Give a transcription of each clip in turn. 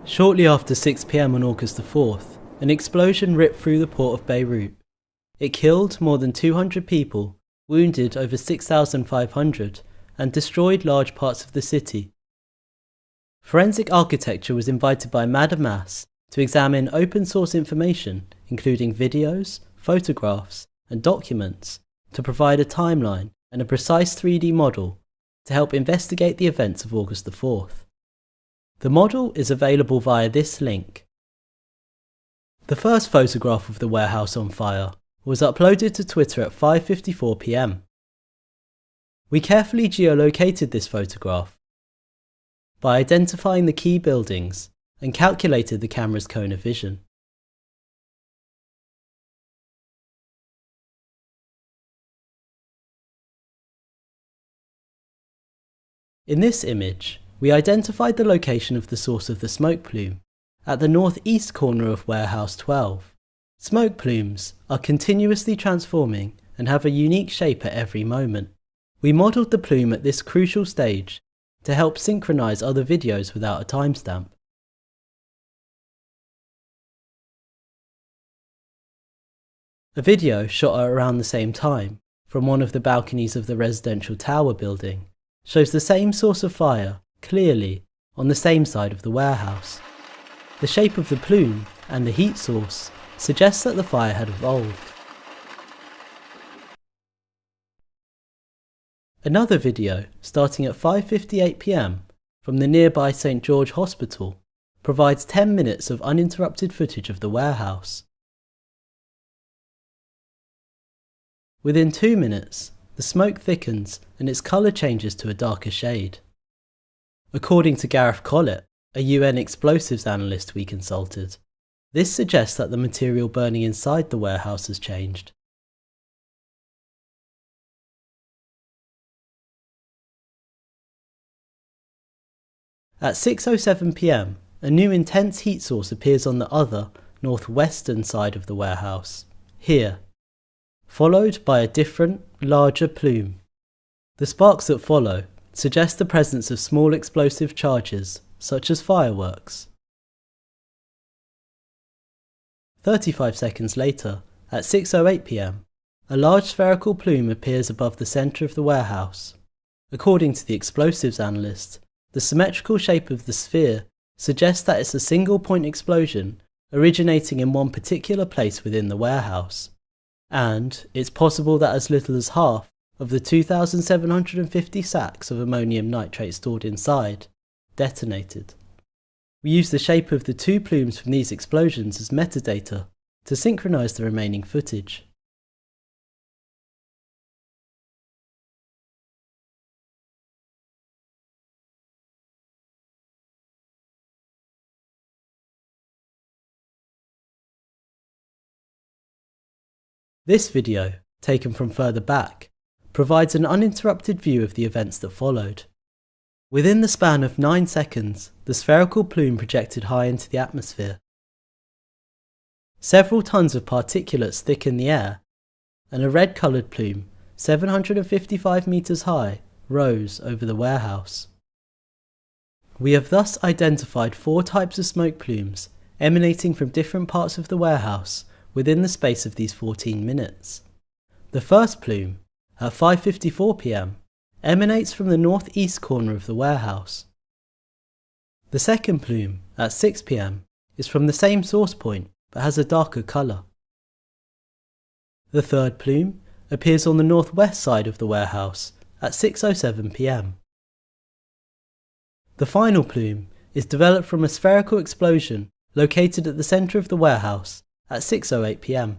Shortly after 6 p.m. on August the 4th, an explosion ripped through the Port of Beirut. It killed more than 200 people, wounded over 6,500, and destroyed large parts of the city. Forensic architecture was invited by Madame Mass to examine open source information, including videos, photographs, and documents, to provide a timeline and a precise 3D model to help investigate the events of August the 4th. The model is available via this link. The first photograph of the warehouse on fire was uploaded to Twitter at 5:54 p.m. We carefully geolocated this photograph by identifying the key buildings and calculated the camera's cone of vision. In this image, we identified the location of the source of the smoke plume at the northeast corner of Warehouse 12. Smoke plumes are continuously transforming and have a unique shape at every moment. We modelled the plume at this crucial stage to help synchronise other videos without a timestamp. A video shot at around the same time from one of the balconies of the residential tower building shows the same source of fire clearly on the same side of the warehouse. The shape of the plume and the heat source suggests that the fire had evolved. Another video, starting at 5:58 p.m. from the nearby St. George Hospital, provides 10 minutes of uninterrupted footage of the warehouse. Within 2 minutes, the smoke thickens and its colour changes to a darker shade. According to Gareth Collett, a UN explosives analyst we consulted, this suggests that the material burning inside the warehouse has changed. At 6:07 p.m, a new intense heat source appears on the other, northwestern side of the warehouse, here, followed by a different, larger plume. The sparks that follow suggest the presence of small explosive charges, such as fireworks. 35 seconds later, at 6:08 p.m, a large spherical plume appears above the centre of the warehouse. According to the explosives analyst, the symmetrical shape of the sphere suggests that it's a single point explosion originating in one particular place within the warehouse, and it's possible that as little as half of the 2,750 sacks of ammonium nitrate stored inside detonated. We use the shape of the two plumes from these explosions as metadata to synchronise the remaining footage. This video, taken from further back, provides an uninterrupted view of the events that followed. Within the span of 9 seconds, the spherical plume projected high into the atmosphere. Several tons of particulates thicken the air, and a red-coloured plume, 755 metres high, rose over the warehouse. We have thus identified 4 types of smoke plumes emanating from different parts of the warehouse within the space of these 14 minutes. The first plume, at 5:54 p.m, emanates from the northeast corner of the warehouse. The second plume, at 6 p.m, is from the same source point but has a darker colour. The third plume appears on the northwest side of the warehouse at 6:07 p.m. The final plume is developed from a spherical explosion located at the centre of the warehouse at 6:08 p.m.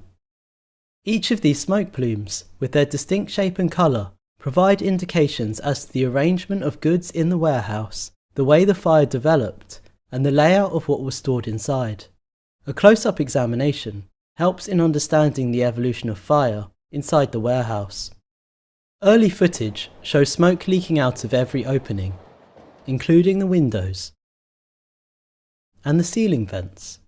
Each of these smoke plumes, with their distinct shape and colour, provide indications as to the arrangement of goods in the warehouse, the way the fire developed, and the layout of what was stored inside. A close-up examination helps in understanding the evolution of fire inside the warehouse. Early footage shows smoke leaking out of every opening, including the windows and the ceiling vents.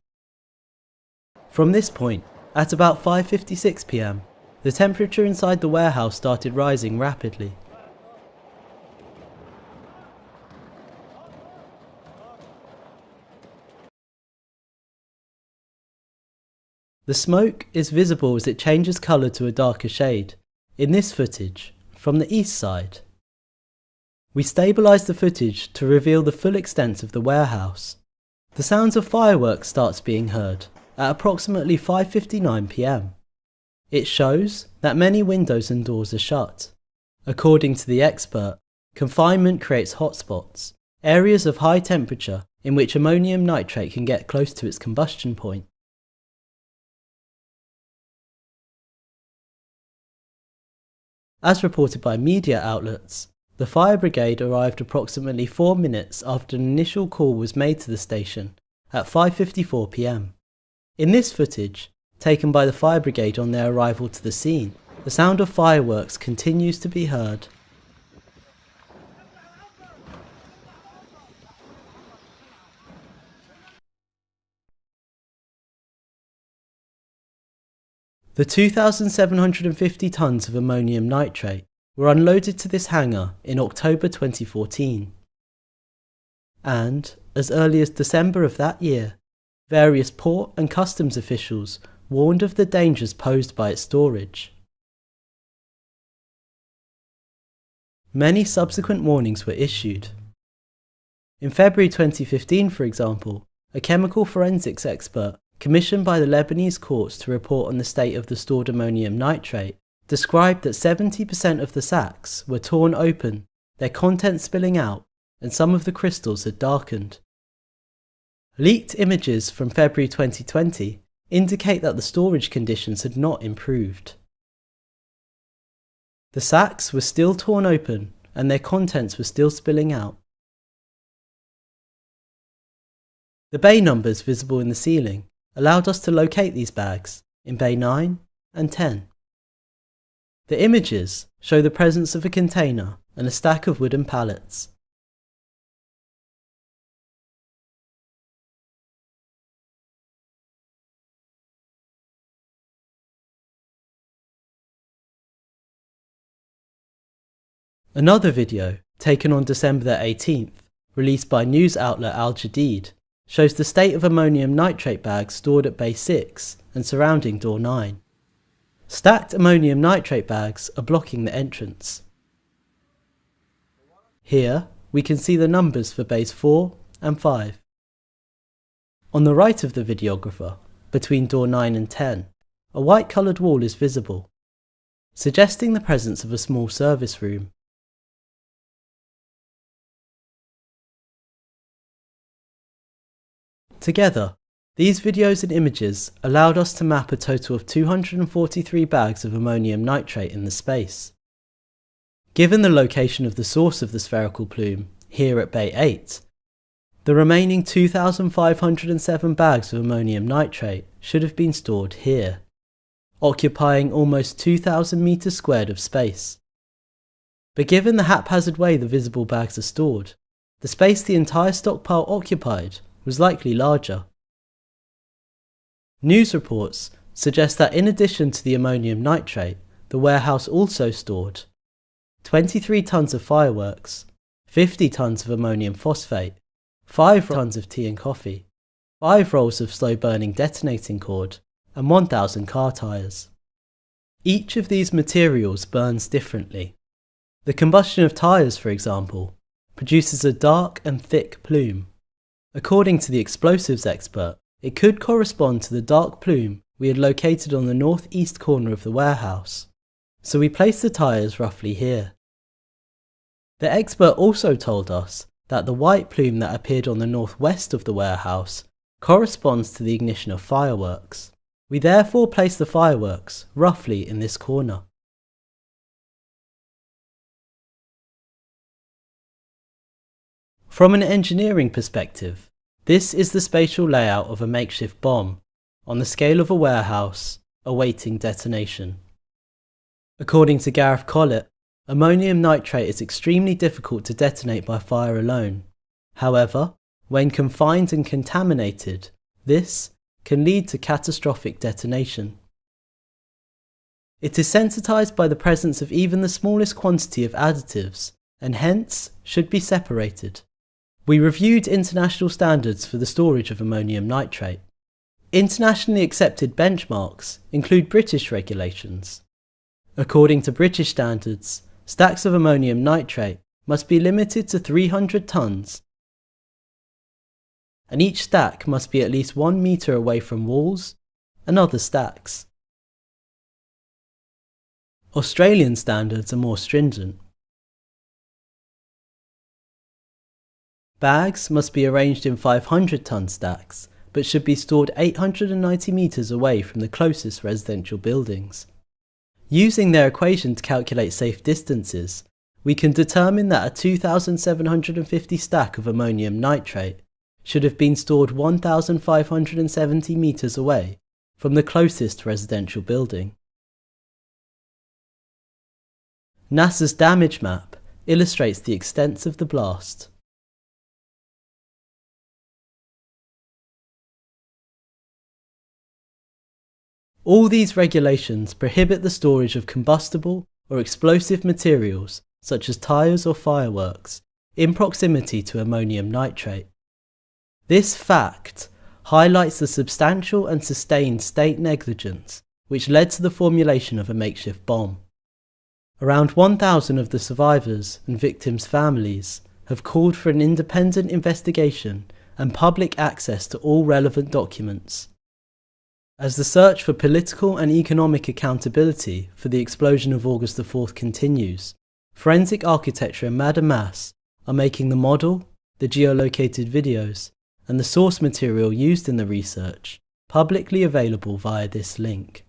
From this point, at about 5:56 p.m, the temperature inside the warehouse started rising rapidly. The smoke is visible as it changes colour to a darker shade, in this footage, from the east side. We stabilise the footage to reveal the full extent of the warehouse. The sounds of fireworks starts being heard at approximately 5:59 p.m. It shows that many windows and doors are shut. According to the expert, confinement creates hotspots, areas of high temperature in which ammonium nitrate can get close to its combustion point. As reported by media outlets, the fire brigade arrived approximately 4 minutes after an initial call was made to the station at 5:54 p.m. In this footage, taken by the fire brigade on their arrival to the scene, the sound of fireworks continues to be heard. The 2,750 tonnes of ammonium nitrate were unloaded to this hangar in October 2014. And, as early as December of that year, various port and customs officials warned of the dangers posed by its storage. Many subsequent warnings were issued. In February 2015, for example, a chemical forensics expert commissioned by the Lebanese courts to report on the state of the stored ammonium nitrate described that 70% of the sacks were torn open, their contents spilling out, and some of the crystals had darkened. Leaked images from February 2020 indicate that the storage conditions had not improved. The sacks were still torn open and their contents were still spilling out. The bay numbers visible in the ceiling allowed us to locate these bags in Bay 9 and 10. The images show the presence of a container and a stack of wooden pallets. Another video, taken on December the 18th, released by news outlet Al Jadid, shows the state of ammonium nitrate bags stored at Bay 6 and surrounding Door 9. Stacked ammonium nitrate bags are blocking the entrance. Here, we can see the numbers for Bays 4 and 5. On the right of the videographer, between Door 9 and 10, a white coloured wall is visible, suggesting the presence of a small service room. Together, these videos and images allowed us to map a total of 243 bags of ammonium nitrate in the space. Given the location of the source of the spherical plume, here at Bay 8, the remaining 2,507 bags of ammonium nitrate should have been stored here, occupying almost 2,000 metres squared of space. But given the haphazard way the visible bags are stored, the space the entire stockpile occupied was likely larger. News reports suggest that in addition to the ammonium nitrate, the warehouse also stored 23 tonnes of fireworks, 50 tonnes of ammonium phosphate, 5 tonnes of tea and coffee, 5 rolls of slow-burning detonating cord, and 1,000 car tyres. Each of these materials burns differently. The combustion of tyres, for example, produces a dark and thick plume. According to the explosives expert, it could correspond to the dark plume we had located on the northeast corner of the warehouse, so we placed the tyres roughly here. The expert also told us that the white plume that appeared on the northwest of the warehouse corresponds to the ignition of fireworks. We therefore placed the fireworks roughly in this corner. From an engineering perspective, this is the spatial layout of a makeshift bomb, on the scale of a warehouse, awaiting detonation. According to Gareth Collett, ammonium nitrate is extremely difficult to detonate by fire alone. However, when confined and contaminated, this can lead to catastrophic detonation. It is sensitized by the presence of even the smallest quantity of additives, and hence should be separated. We reviewed international standards for the storage of ammonium nitrate. Internationally accepted benchmarks include British regulations. According to British standards, stacks of ammonium nitrate must be limited to 300 tonnes, and each stack must be at least 1 metre away from walls and other stacks. Australian standards are more stringent. Bags must be arranged in 500-tonne stacks, but should be stored 890 metres away from the closest residential buildings. Using their equation to calculate safe distances, we can determine that a 2,750 stack of ammonium nitrate should have been stored 1,570 metres away from the closest residential building. NASA's damage map illustrates the extent of the blast. All these regulations prohibit the storage of combustible or explosive materials such as tyres or fireworks in proximity to ammonium nitrate. This fact highlights the substantial and sustained state negligence which led to the formulation of a makeshift bomb. Around 1,000 of the survivors and victims' families have called for an independent investigation and public access to all relevant documents. As the search for political and economic accountability for the explosion of August 4th continues, forensic architecture and Madame Mass are making the model, the geolocated videos, and the source material used in the research publicly available via this link.